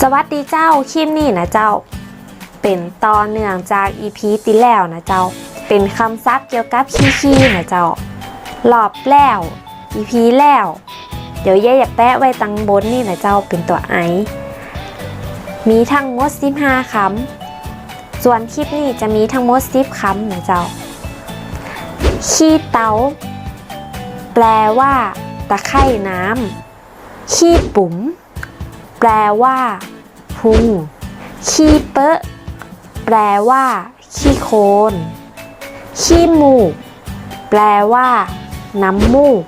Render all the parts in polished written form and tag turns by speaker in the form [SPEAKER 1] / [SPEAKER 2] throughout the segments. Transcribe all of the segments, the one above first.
[SPEAKER 1] สวัสดีเจ้าคลิปนี้นะเจ้าเป็นตอนเนื่องจาก EP ที่แล้วนะเจ้าเป็นคำศัพท์เกี่ยวกับขี้นะเจ้ารอบแล้ว EP แล้วเดี๋ยวเย่อยากแปะไว้ตังบนนี่นะเจ้าเป็นตัวไอมีทั้งหมด15คำส่วนคลิปนี้จะมีทั้งหมด10คำนะเจ้าขี้เต๋าแปลว่าตะไคร่น้ำขี้ปุ๋มแปลว่าพุงขี้เปอะแปลว่าขี้โคลนขี้มูกแปลว่าน้ำมูก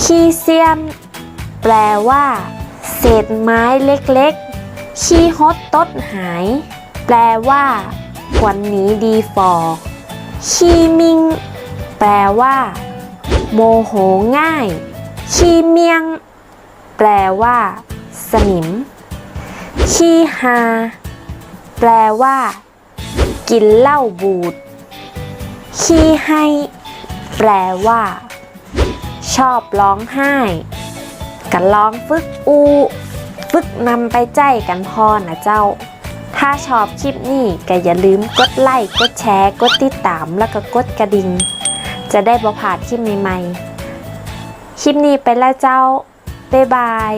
[SPEAKER 1] ขี้เสี้ยมแปลว่าเศษไม้เล็กๆขี้ฮดตดหายแปลว่าควรหนีดีฟอขี้มิงแปลว่าโมโหง่ายขี้เมียงแปลว่าสนิมขี้ฮาแปลว่ากินเหล้าบูดขี้ให้แปลว่าชอบร้องไห้กันลองฝึกนำไปใจกันพอนะเจ้าถ้าชอบคลิปนี้ก็อย่าลืมกดไลค์กดแชร์กดติดตามแล้วก็กดกระดิ่งจะได้บ่พลาดคลิปใหม่ๆคลิปนี้ไปแล้วเจ้าบ๊ายบาย